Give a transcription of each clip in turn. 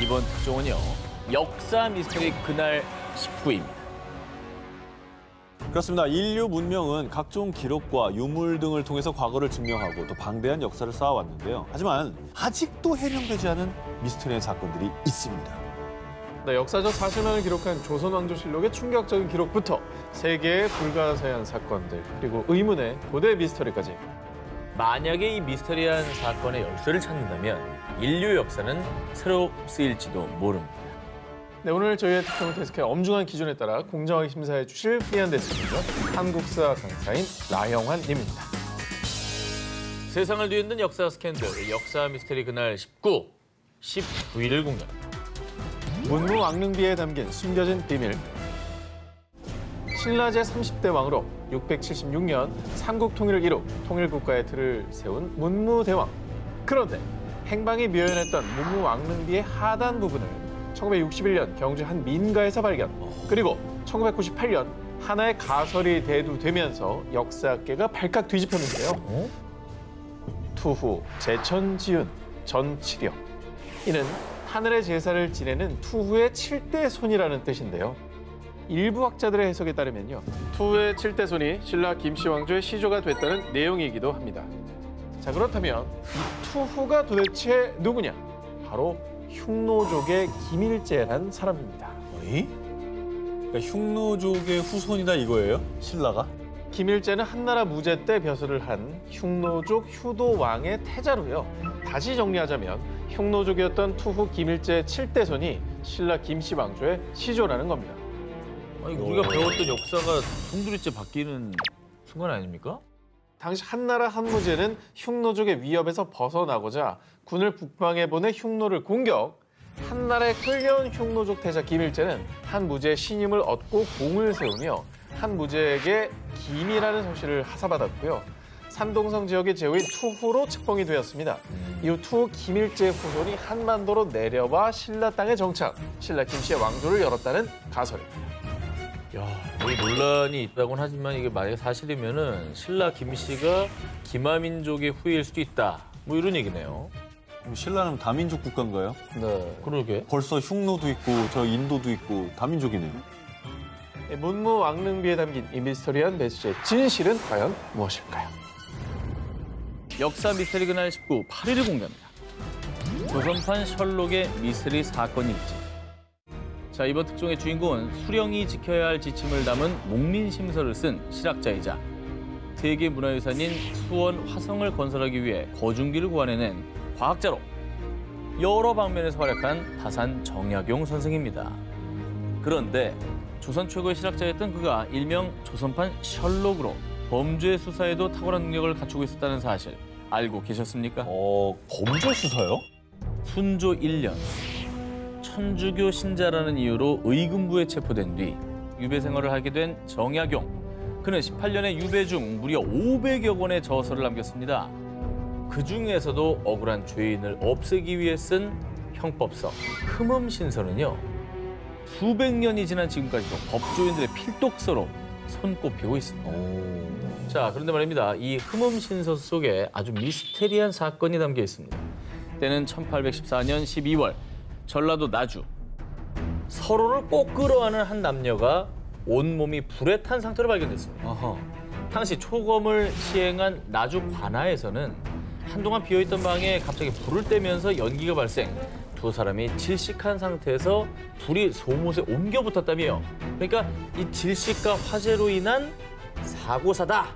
이번 특종은요, 역사 미스터리 그날 19입니다. 그렇습니다. 인류 문명은 각종 기록과 유물 등을 통해서 과거를 증명하고 또 방대한 역사를 쌓아왔는데요. 하지만 아직도 해명되지 않은 미스터리한 사건들이 있습니다. 네, 역사적 사실만을 기록한 조선왕조실록의 충격적인 기록부터 세계의 불가사의한 사건들, 그리고 의문의 고대 미스터리까지. 만약에 이 미스터리한 사건의 열쇠를 찾는다면 인류 역사는 새로 쓰일지도 모릅니다. 네, 오늘 저희의 특종을 해석해 엄중한 기준에 따라 공정하게 심사해 주실 프리한 데스크죠. 한국사 강사인 나영환 님입니다. 세상을 뒤흔든 역사 스캔들, 역사 미스터리 그날 19, 19일을 공개합니다. 문무왕릉비에 담긴 숨겨진 비밀. 신라 제30대 왕으로 676년 삼국 통일을 이룩 통일국가의 틀을 세운 문무대왕. 그런데 행방이 묘연했던 문무왕릉비의 하단 부분을 1961년 경주 한 민가에서 발견. 그리고 1998년 하나의 가설이 대두되면서 역사계가 발칵 뒤집혔는데요. 투후, 제천지윤, 전치령. 이는 하늘의 제사를 지내는 투후의 7대 손이라는 뜻인데요. 일부 학자들의 해석에 따르면요, 투후의 7대 손이 신라 김씨 왕조의 시조가 됐다는 내용이기도 합니다. 자, 그렇다면 이 투후가 도대체 누구냐? 바로 흉노족의 김일제란 사람입니다. 어이? 그러니까 흉노족의 후손이다 이거예요? 신라가? 김일제는 한나라 무제 때 벼슬을 한 흉노족 효도 왕의 태자로요. 다시 정리하자면 흉노족이었던 투후 김일제의 7대 손이 신라 김씨 왕조의 시조라는 겁니다. 아니, 우리가 배웠던 역사가 송두리째 바뀌는 순간 아닙니까? 당시 한나라 한무제는 흉노족의 위협에서 벗어나고자 군을 북방에 보내 흉노를 공격. 한나라에 끌려온 흉노족 태자 김일제는 한무제의 신임을 얻고 공을 세우며 한무제에게 김이라는 소시를 하사받았고요. 산동성 지역의 제후인 투후로 책봉이 되었습니다. 이후 투후 김일제의 후손이 한반도로 내려와 신라 땅에 정착, 신라 김씨의 왕조를 열었다는 가설입니다. 야, 이 논란이 있다고는 하지만 이게 만약에 사실이면은 신라 김씨가 기마민족의 후예일 수도 있다. 뭐 이런 얘기네요. 그럼 신라는 다민족 국가인가요? 네. 그러게. 벌써 흉노도 있고 저 인도도 있고 다민족이네요. 문무왕릉비에 담긴 이 미스터리한 메시지의 진실은 과연 무엇일까요? 역사 미스터리 그날 19, 8일을 공개합니다. 조선판 셜록의 미스터리 사건 일지. 자, 이번 특종의 주인공은 수령이 지켜야 할 지침을 담은 목민심서를 쓴 실학자이자 세계 문화유산인 수원 화성을 건설하기 위해 거중기를 구안해낸 과학자로 여러 방면에서 활약한 다산 정약용 선생입니다. 그런데 조선 최고의 실학자였던 그가 일명 조선판 셜록으로 범죄 수사에도 탁월한 능력을 갖추고 있었다는 사실 알고 계셨습니까? 범죄 수사요? 순조 1년 천주교 신자라는 이유로 의금부에 체포된 뒤 유배 생활을 하게 된 정약용. 그는 18년의 유배 중 무려 500여 권의 저서를 남겼습니다. 그중에서도 억울한 죄인을 없애기 위해 쓴 형법서 흠음신서는요. 수백 년이 지난 지금까지도 법조인들의 필독서로 손꼽히고 있습니다. 자, 그런데 말입니다. 이 흠음신서 속에 아주 미스테리한 사건이 담겨 있습니다. 때는 1814년 12월 전라도 나주. 서로를 꼭 끌어안은 한 남녀가 온몸이 불에 탄 상태로 발견됐습니다. 아하. 당시 초검을 시행한 나주 관아에서는 한동안 비어있던 방에 갑자기 불을 떼면서 연기가 발생. 두 사람이 질식한 상태에서 불이 속옷에 옮겨 붙었다며. 그러니까 이 질식과 화재로 인한 사고사다.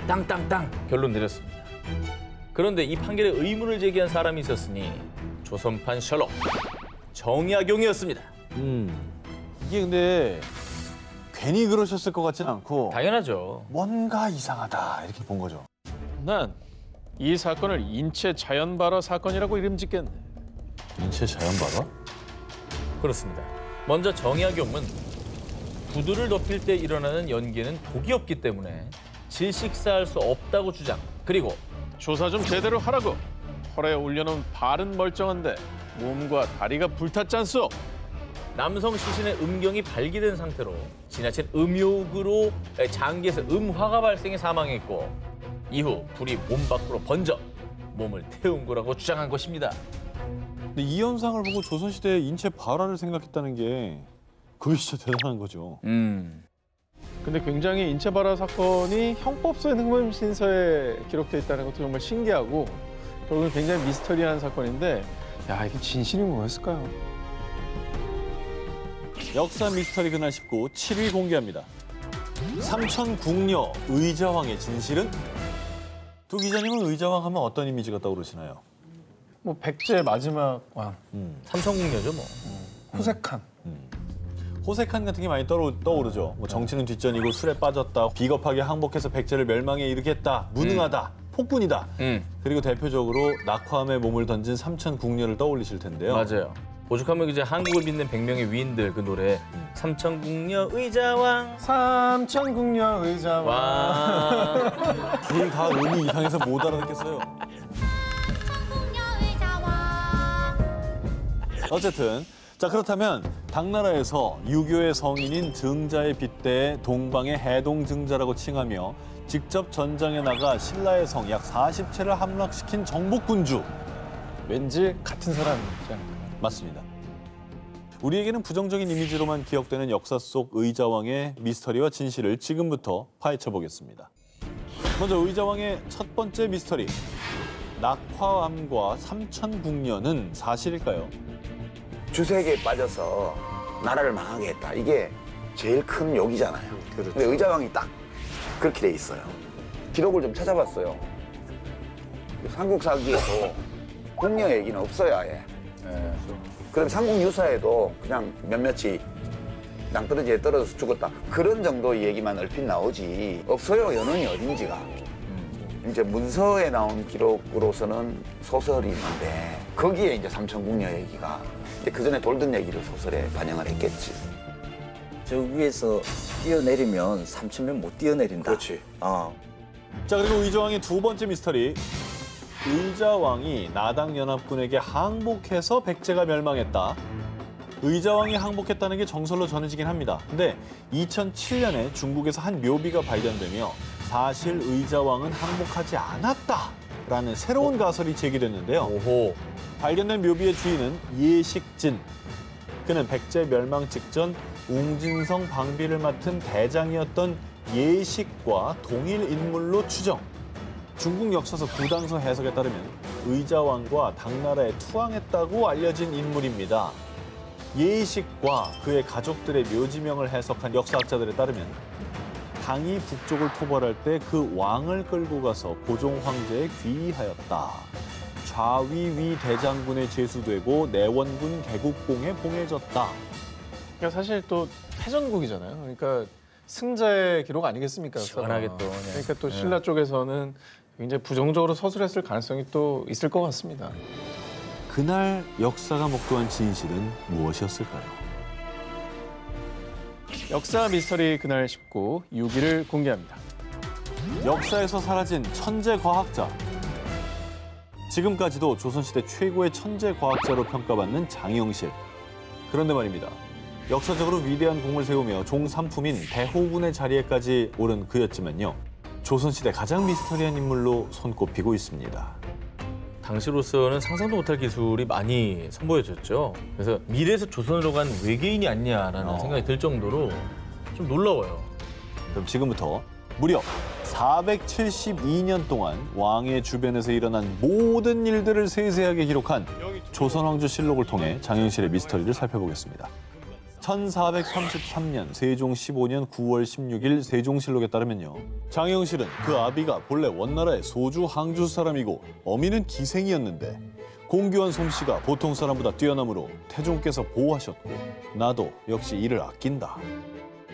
땅땅땅 결론 내렸습니다. 그런데 이 판결에 의문을 제기한 사람이 있었으니 조선판 셜록 정약용이었습니다. 이게 근데 괜히 그러셨을 것 같지는 않고 당연하죠. 뭔가 이상하다 이렇게 본 거죠. 난 이 사건을 인체 자연발화 사건이라고 이름 짓겠네. 인체 자연발화? 그렇습니다. 먼저 정약용은 구두를 덮일 때 일어나는 연기에는 독이 없기 때문에 질식사할 수 없다고 주장. 그리고 조사 좀 제대로 하라고. 털에 올려놓은 발은 멀쩡한데 몸과 다리가 불탔잖소. 남성 시신의 음경이 발기된 상태로 지나친 음욕으로 장기에서 음화가 발생해 사망했고 이후 불이 몸 밖으로 번져 몸을 태운 거라고 주장한 것입니다. 근데 이 현상을 보고 조선시대의 인체 발화를 생각했다는 게 그게 진짜 대단한 거죠. 근데 굉장히 인체 발화 사건이 형법소의 흑문신서에 기록돼 있다는 것도 정말 신기하고 결국은 굉장히 미스터리한 사건인데 야 이게 진실이 뭐였을까요? 역사 미스터리 그날 19 7위 공개합니다. 삼천궁녀 의자왕의 진실은? 두 기자님은 의자왕 하면 어떤 이미지가 떠오르시나요? 뭐 백제 마지막 왕 삼천궁녀죠 뭐. 호색한. 호색한 같은 게 많이 떠오르죠. 뭐 정치는 뒷전이고 술에 빠졌다, 비겁하게 항복해서 백제를 멸망에 이르겠다, 무능하다, 폭군이다. 그리고 대표적으로 낙화암에 몸을 던진 삼천궁녀를 떠올리실 텐데요. 맞아요. 오죽하면 이제 한국을 빛낸 100명의 위인들 그 노래 삼천궁녀 의자왕 삼천궁녀 의자왕. 와. 둘 다 음이 이상해서 못 알아듣겠어요. 어쨌든 자 그렇다면 당나라에서 유교의 성인인 증자의 빗대에 동방의 해동증자라고 칭하며 직접 전장에 나가 신라의 성 약 40채를 함락시킨 정복군주. 왠지 같은 사람이지 않을까. 맞습니다. 우리에게는 부정적인 이미지로만 기억되는 역사 속 의자왕의 미스터리와 진실을 지금부터 파헤쳐 보겠습니다. 먼저 의자왕의 첫 번째 미스터리. 낙화암과 삼천궁녀는 사실일까요? 주색에 빠져서 나라를 망하게 했다. 이게 제일 큰 욕이잖아요. 근데 의자왕이 딱 그렇게 돼 있어요. 기록을 좀 찾아봤어요. 삼국사기에도 궁녀 얘기는 없어요, 아예. 그럼 삼국유사에도 그냥 몇몇이 낭떠러지에 떨어져서 죽었다. 그런 정도의 얘기만 얼핏 나오지 없어요, 연원이 어딘지가. 이제 문서에 나온 기록으로서는 소설이 있는데 거기에 이제 삼천궁녀 얘기가 그 전에 돌던 얘기를 소설에 반영을 했겠지. 저 위에서 뛰어내리면 3,000명 못 뛰어내린다. 그렇지. 자 그리고 의자왕의 두 번째 미스터리. 의자왕이 나당연합군에게 항복해서 백제가 멸망했다. 의자왕이 항복했다는 게 정설로 전해지긴 합니다. 근데 2007년에 중국에서 한 묘비가 발견되며 사실 의자왕은 항복하지 않았다라는 새로운 가설이 제기됐는데요. 오호. 발견된 묘비의 주인은 예식진. 그는 백제 멸망 직전 웅진성 방비를 맡은 대장이었던 예식과 동일 인물로 추정. 중국 역사서 구당서 해석에 따르면 의자왕과 당나라에 투항했다고 알려진 인물입니다. 예식과 그의 가족들의 묘지명을 해석한 역사학자들에 따르면 당이 북쪽을 토벌할 때 그 왕을 끌고 가서 고종 황제에 귀의하였다. 좌위위 대장군에 제수되고 내원군 개국공에 봉해졌다. 그러니까 사실 또 패전국이잖아요. 그러니까 승자의 기록 아니겠습니까? 시원하게 또, 네. 그러니까 또 신라 쪽에서는 굉장히 부정적으로 서술했을 가능성이 또 있을 것 같습니다. 그날 역사가 목도한 진실은 무엇이었을까요? 역사 미스터리 그날 19 6위를 공개합니다. 역사에서 사라진 천재 과학자. 지금까지도 조선시대 최고의 천재 과학자로 평가받는 장영실. 그런데 말입니다. 역사적으로 위대한 공을 세우며 종삼품인 대호군의 자리에까지 오른 그였지만요. 조선시대 가장 미스터리한 인물로 손꼽히고 있습니다. 당시로서는 상상도 못할 기술이 많이 선보여졌죠. 그래서 미래에서 조선으로 간 외계인이 아니냐라는 생각이 들 정도로 좀 놀라워요. 그럼 지금부터 무려 472년 동안 왕의 주변에서 일어난 모든 일들을 세세하게 기록한 조선왕조실록을 통해 장영실의 미스터리를 살펴보겠습니다. 1433년 세종 15년 9월 16일 세종실록에 따르면요. 장영실은 그 아비가 본래 원나라의 소주 항주 사람이고 어미는 기생이었는데 공교한 솜씨가 보통 사람보다 뛰어나므로 태종께서 보호하셨고 나도 역시 이를 아낀다.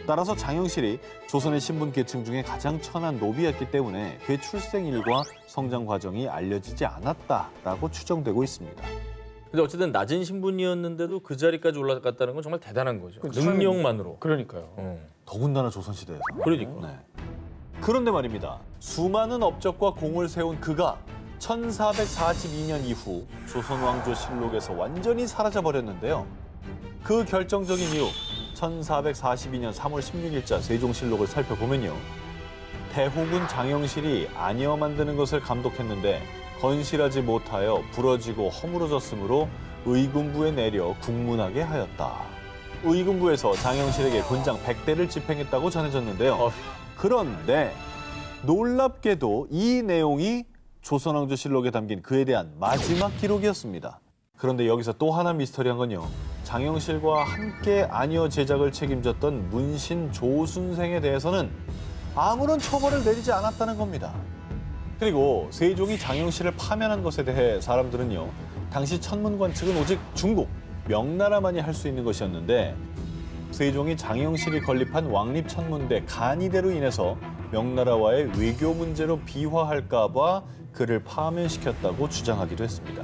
따라서 장영실이 조선의 신분 계층 중에 가장 천한 노비였기 때문에 그의 출생일과 성장 과정이 알려지지 않았다라고 추정되고 있습니다. 근데 어쨌든 낮은 신분이었는데도 그 자리까지 올라갔다는 건 정말 대단한 거죠. 그렇죠. 능력만으로. 그러니까요. 더군다나 조선시대에서. 그러니까. 네. 그런데 말입니다. 수많은 업적과 공을 세운 그가 1442년 이후 조선왕조실록에서 완전히 사라져버렸는데요. 그 결정적인 이유, 1442년 3월 16일자 세종실록을 살펴보면요. 대호군 장영실이 안여 만드는 것을 감독했는데 건실하지 못하여 부러지고 허물어졌으므로 의군부에 내려 국문하게 하였다. 의군부에서 장영실에게 군장 100대를 집행했다고 전해졌는데요. 그런데 놀랍게도 이 내용이 조선왕조실록에 담긴 그에 대한 마지막 기록이었습니다. 그런데 여기서 또 하나 미스터리한 건요. 장영실과 함께 안여 제작을 책임졌던 문신 조순생에 대해서는 아무런 처벌을 내리지 않았다는 겁니다. 그리고 세종이 장영실을 파면한 것에 대해 사람들은요. 당시 천문관 측은 오직 중국, 명나라만이 할 수 있는 것이었는데 세종이 장영실이 건립한 왕립천문대 간이대로 인해서 명나라와의 외교 문제로 비화할까 봐 그를 파면시켰다고 주장하기도 했습니다.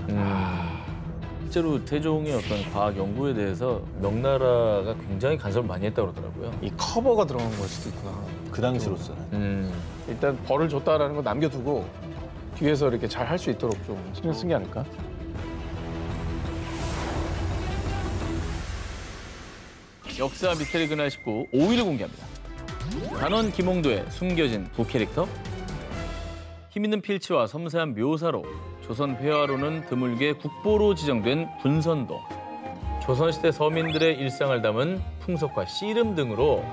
실제로 태종의 어떤 과학 연구에 대해서 명나라가 굉장히 간섭을 많이 했다고 그러더라고요. 이 커버가 들어간 걸 수도 있구나. 그 당시로서는. 일단 벌을 줬다라는 거 남겨두고 뒤에서 이렇게 잘 할 수 있도록 좀 신경 쓴 게 아닐까? 역사 미스터리 그날 19 5위를 공개합니다. 단원 김홍도의 숨겨진 부캐릭터. 힘있는 필치와 섬세한 묘사로 조선 회화로는 드물게 국보로 지정된 분선도. 조선시대 서민들의 일상을 담은 풍속과 씨름 등으로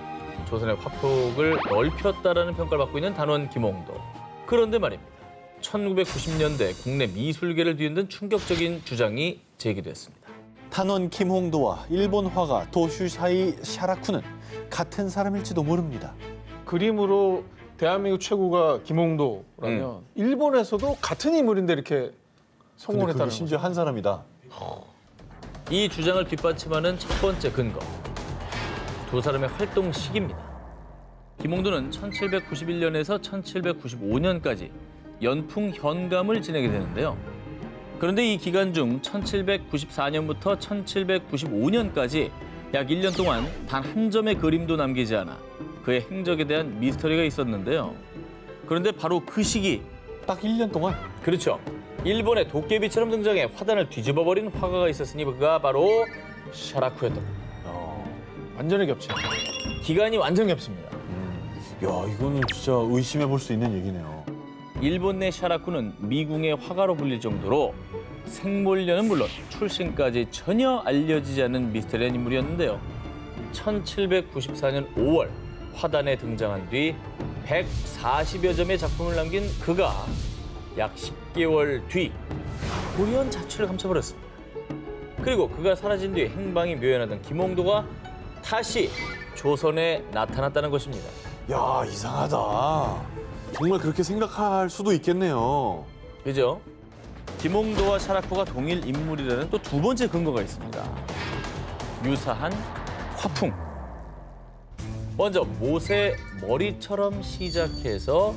조선의 화폭을 넓혔다라는 평가를 받고 있는 단원 김홍도. 그런데 말입니다. 1990년대 국내 미술계를 뒤흔든 충격적인 주장이 제기됐습니다. 탄원 김홍도와 일본 화가 도슈사이 샤라쿠는 같은 사람일지도 모릅니다. 그림으로 대한민국 최고가 김홍도라면 일본에서도 같은 인물인데 이렇게 근데 성공을 그게 했다는 심지어 한 사람이다. 이 주장을 뒷받침하는 첫 번째 근거. 두 사람의 활동 시기입니다. 김홍도는 1791년에서 1795년까지 연풍 현감을 지내게 되는데요. 그런데 이 기간 중 1794년부터 1795년까지 약 1년 동안 단 한 점의 그림도 남기지 않아 그의 행적에 대한 미스터리가 있었는데요. 그런데 바로 그 시기, 딱 1년 동안? 그렇죠. 일본의 도깨비처럼 등장해 화단을 뒤집어버린 화가가 있었으니 그가 바로 샤라쿠였던 겁니다. 완전히 겹쳐. 기간이 완전 겹습니다. 야, 이거는 진짜 의심해 볼 수 있는 얘기네요. 일본 내 샤라쿠는 미궁의 화가로 불릴 정도로 생물년은 물론 출신까지 전혀 알려지지 않은 미스터리한 인물이었는데요. 1794년 5월 화단에 등장한 뒤 140여 점의 작품을 남긴 그가 약 10개월 뒤 돌연 자취를 감춰버렸습니다. 그리고 그가 사라진 뒤 행방이 묘연하던 김홍도가 다시 조선에 나타났다는 것입니다. 야, 이상하다. 정말 그렇게 생각할 수도 있겠네요. 그죠? 김홍도와 샤라쿠가 동일 인물이라는 또 두 번째 근거가 있습니다. 유사한 화풍. 먼저 못의 머리처럼 시작해서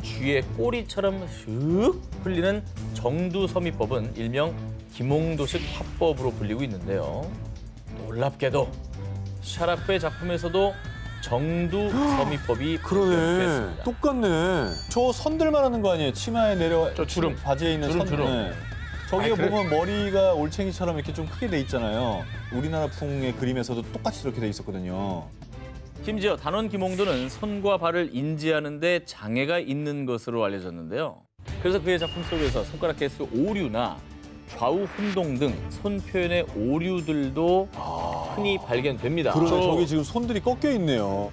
쥐의 꼬리처럼 슥 흘리는 정두서미법은 일명 김홍도식 화법으로 불리고 있는데요. 놀랍게도 샤라쿠의 작품에서도 정두서미법이 그러네. 부각됐습니다. 똑같네. 저 선들 말하는 거 아니에요? 치마에 내려 저 주름. 바지에 있는 선. 주름. 네. 저기가 아니, 그래. 보면 머리가 올챙이처럼 이렇게 좀 크게 돼 있잖아요. 우리나라 풍의 그림에서도 똑같이 이렇게 돼 있었거든요. 심지어 단원 김홍도는 손과 발을 인지하는 데 장애가 있는 것으로 알려졌는데요. 그래서 그의 작품 속에서 손가락 개수 오류나 좌우 혼동 등 손 표현의 오류들도 흔히 발견됩니다. 그러네. 저기 지금 손들이 꺾여 있네요.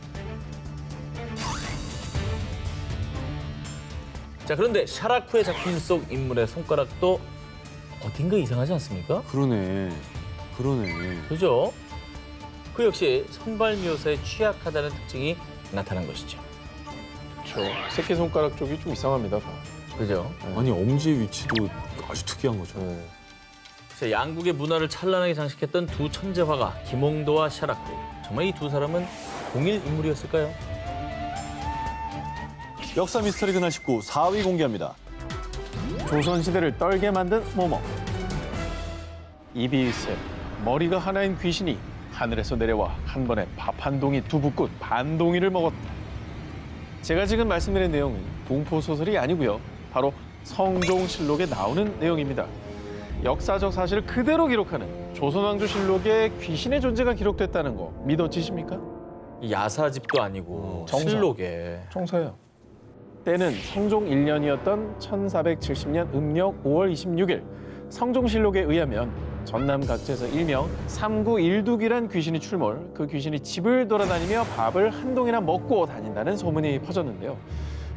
자, 그런데 샤라쿠의 작품 속 인물의 손가락도 어딘가 이상하지 않습니까? 그러네. 그러네. 그죠? 그 역시 손발 묘사에 취약하다는 특징이 나타난 것이죠. 그렇죠. 새끼손가락 쪽이 좀 이상합니다. 그죠? 아니, 엄지의 위치도 아주 특이한 거죠. 자, 양국의 문화를 찬란하게 장식했던 두 천재 화가 김홍도와 샤라쿠. 정말 이 두 사람은 동일 인물이었을까요? 역사 미스터리 그날 19 4위 공개합니다. 조선시대를 떨게 만든 모모. 입이 일세, 머리가 하나인 귀신이 하늘에서 내려와 한 번에 밥 한 동이 두부꽃 반동이를 먹었다. 제가 지금 말씀드린 내용은 공포소설이 아니고요. 바로 성종실록에 나오는 내용입니다. 역사적 사실을 그대로 기록하는 조선왕조실록에 귀신의 존재가 기록됐다는 거 믿어지십니까? 야사집도 아니고 정사. 실록에. 청서요. 때는 성종 1년이었던 1470년 음력 5월 26일 성종실록에 의하면 전남 각지에서 일명 삼구일둑이란 귀신이 출몰, 그 귀신이 집을 돌아다니며 밥을 한동이나 먹고 다닌다는 소문이 퍼졌는데요.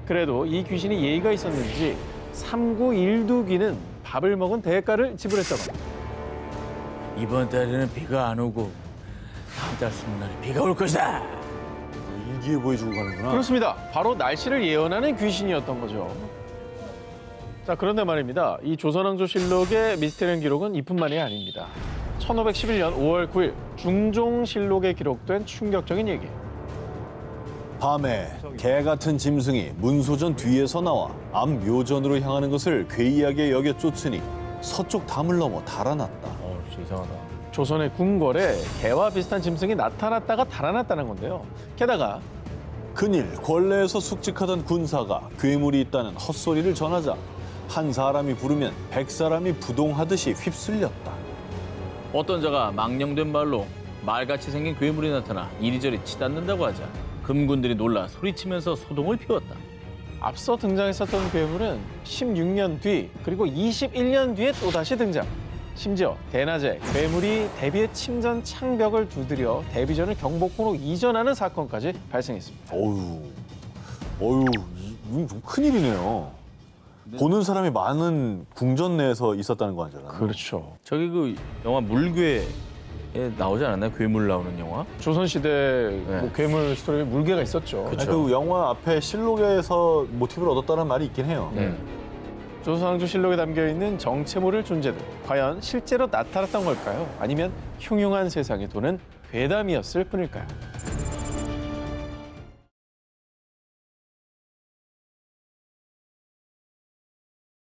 그래도 이 귀신이 예의가 있었는지 삼구일두기는 밥을 먹은 대가를 지불했다고 합니다. 이번 달에는 비가 안 오고 다음 달 수능날에 비가 올 것이다. 일기예보해 주고 가는구나. 그렇습니다. 바로 날씨를 예언하는 귀신이었던 거죠. 자, 그런데 말입니다. 이 조선왕조실록의 미스테리한 기록은 이뿐만이 아닙니다. 1511년 5월 9일 중종실록에 기록된 충격적인 얘기. 밤에 개 같은 짐승이 문소전 뒤에서 나와 앞 묘전으로 향하는 것을 괴이하게 여겨 쫓으니 서쪽 담을 넘어 달아났다. 진짜 이상하다. 조선의 궁궐에 개와 비슷한 짐승이 나타났다가 달아났다는 건데요. 게다가 그닐 권례에서 숙직하던 군사가 괴물이 있다는 헛소리를 전하자 한 사람이 부르면 100사람이 부동하듯이 휩쓸렸다. 어떤 자가 망령된 말로 말같이 생긴 괴물이 나타나 이리저리 치닫는다고 하자 금군들이 놀라 소리치면서 소동을 피웠다. 앞서 등장했었던 괴물은 16년 뒤 그리고 21년 뒤에 또다시 등장. 심지어 대낮에 괴물이 대비의 침전 창벽을 두드려 대비전을 경복궁으로 이전하는 사건까지 발생했습니다. 이건 좀 큰일이네요. 보는 사람이 많은 궁전 내에서 있었다는 거 아니잖아요. 그렇죠. 저기 그 영화 물괴에 나오지 않았나요? 괴물 나오는 영화? 조선시대 뭐 괴물 스토리에 물개가 있었죠. 아니, 그 영화 앞에 실록에서 모티브를 얻었다는 말이 있긴 해요. 조선왕조실록에 담겨있는 정체모를 존재들. 과연 실제로 나타났던 걸까요? 아니면 흉흉한 세상에 도는 괴담이었을 뿐일까요?